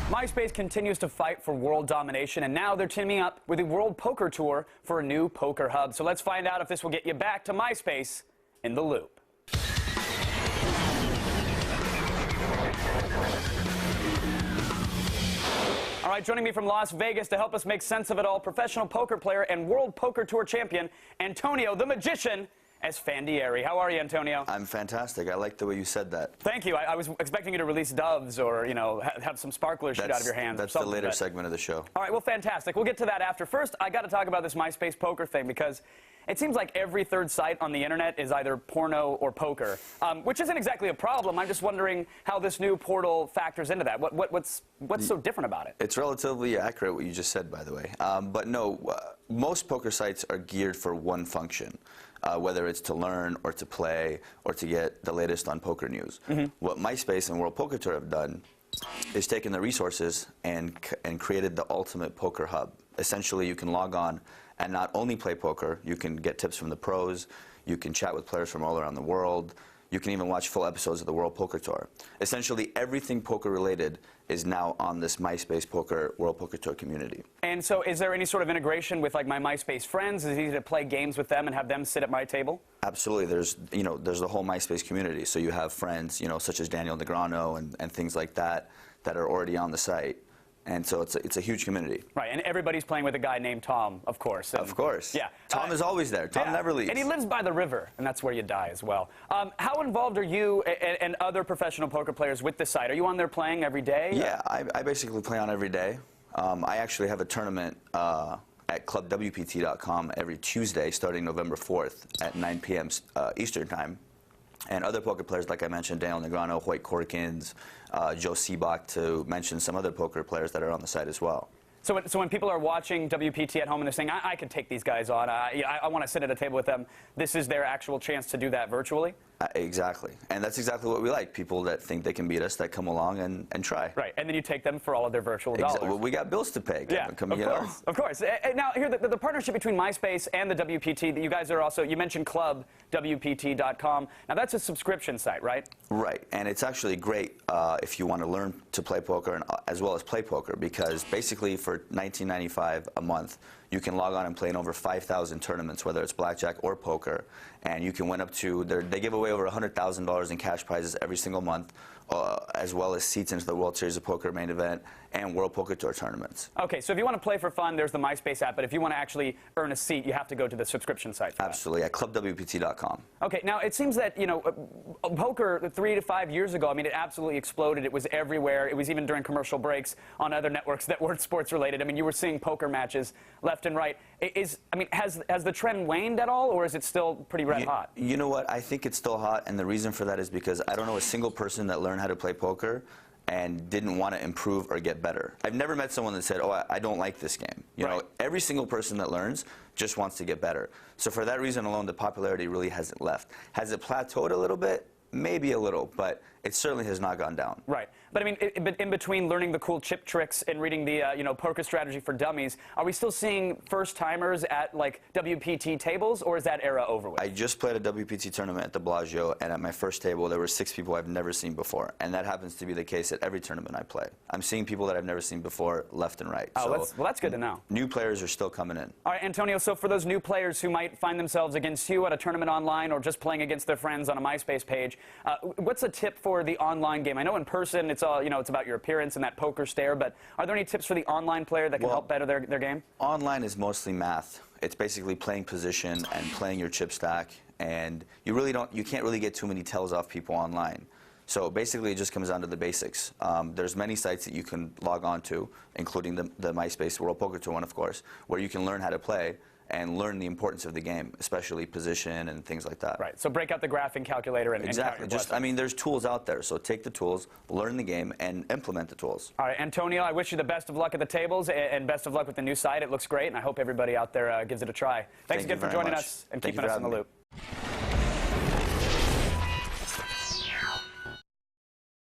MySpace continues to fight for world domination, and now they're teaming up with the World Poker Tour for a new poker hub. So let's find out if this will get you back to MySpace in the loop. All right, joining me from Las Vegas to help us make sense of it all, professional poker player and World Poker Tour champion, Antonio the Magician Esfandiari. How are you, Antonio? I'm fantastic. I like the way you said that. Thank you. I was expecting you to release doves or, you know, have some sparklers shoot out of your hands. That's the later segment of the show. All right, well, fantastic. We'll get to that after. First, I got to talk about this MySpace poker thing because it seems like every third site on the internet is either porno or poker, which isn't exactly a problem. I'm just wondering how this new portal factors into that. What's so different about it? It's relatively accurate what you just said, by the way. But no, most poker sites are geared for one function. Whether it's to learn or to play or to get the latest on poker news. What MySpace and World Poker Tour have done is taken the resources and created the ultimate poker hub. Essentially, you can log on and not only play poker, you can get tips from the pros, you can chat with players from all around the world, you can even watch full episodes of the World Poker Tour. Essentially, everything poker related is now on this MySpace World Poker Tour community. And so is there any sort of integration with like my MySpace friends? Is it easy to play games with them and have them sit at my table? Absolutely. There's the whole MySpace community. So you have friends, such as Daniel Negreanu and things like that are already on the site. And so it's a huge community. Right, and everybody's playing with a guy named Tom, of course. Of course. Yeah. Tom is always there. Tom never leaves. And he lives by the river, and that's where you die as well. How involved are you and other professional poker players with the site? Are you on there playing every day? Yeah, I basically play on every day. I actually have a tournament at clubwpt.com every Tuesday starting November 4th at 9 p.m. Eastern Time. And other poker players, like I mentioned, Daniel Negreanu, Hoyt Corkins, Joe Seabach, to mention some other poker players that are on the site as well. So when people are watching WPT at home and they're saying, I could take these guys on, I want to sit at a table with them, this is their actual chance to do that virtually? Exactly. And that's exactly what we like. People that think they can beat us, that come along and try. Right. And then you take them for all of their virtual dollars. Well, we got bills to pay. Yeah, of course. Now, here, the partnership between MySpace and the WPT, that you guys are also, you mentioned clubwpt.com. Now, that's a subscription site, right? Right. And it's actually great if you want to learn to play poker and, as well as play poker, because basically for $19.95 a month, you can log on and play in over 5,000 tournaments, whether it's blackjack or poker, and you can win up to, they give away over $100,000 in cash prizes every single month, as well as seats into the World Series of Poker main event and World Poker Tour tournaments. Okay, so if you want to play for fun, there's the MySpace app, but if you want to actually earn a seat, you have to go to the subscription site for Absolutely, that. at clubwpt.com. Okay, now it seems that, poker 3 to 5 years ago, I mean, it absolutely exploded. It was everywhere. It was even during commercial breaks on other networks that weren't sports related. I mean, you were seeing poker matches left and right. Has the trend waned at all, or is it still pretty red hot? You know what? I think it's still hot, and the reason for that is because I don't know a single person that learned how to play poker and didn't want to improve or get better. I've never met someone that said, oh, I don't like this game. You know, every single person that learns just wants to get better. So for that reason alone, the popularity really hasn't left. Has it plateaued a little bit? Maybe a little, but it certainly has not gone down. Right. But I mean, in between learning the cool chip tricks and reading the, Poker Strategy for Dummies, are we still seeing first-timers at, like, WPT tables, or is that era over with? I just played a WPT tournament at the Bellagio, and at my first table, there were 6 people I've never seen before, and that happens to be the case at every tournament I play. I'm seeing people that I've never seen before left and right. Oh, well, that's good to know. New players are still coming in. All right, Antonio, so for those new players who might find themselves against you at a tournament online or just playing against their friends on a MySpace page, what's a tip for the online game? I know in person it's all, it's about your appearance and that poker stare, but are there any tips for the online player that can help better their game? Online is mostly math. It's basically playing position and playing your chip stack, and you can't really get too many tells off people online. So basically it just comes down to the basics. There's many sites that you can log on to, including the MySpace World Poker Tour one, of course, where you can learn how to play and learn the importance of the game, especially position and things like that. Right, so break out the graphing calculator and exactly. There's tools out there, so take the tools, learn the game, and implement the tools. All right, Antonio, I wish you the best of luck at the tables and best of luck with the new site. It looks great, and I hope everybody out there gives it a try. Thanks again for joining us and keeping us in the loop.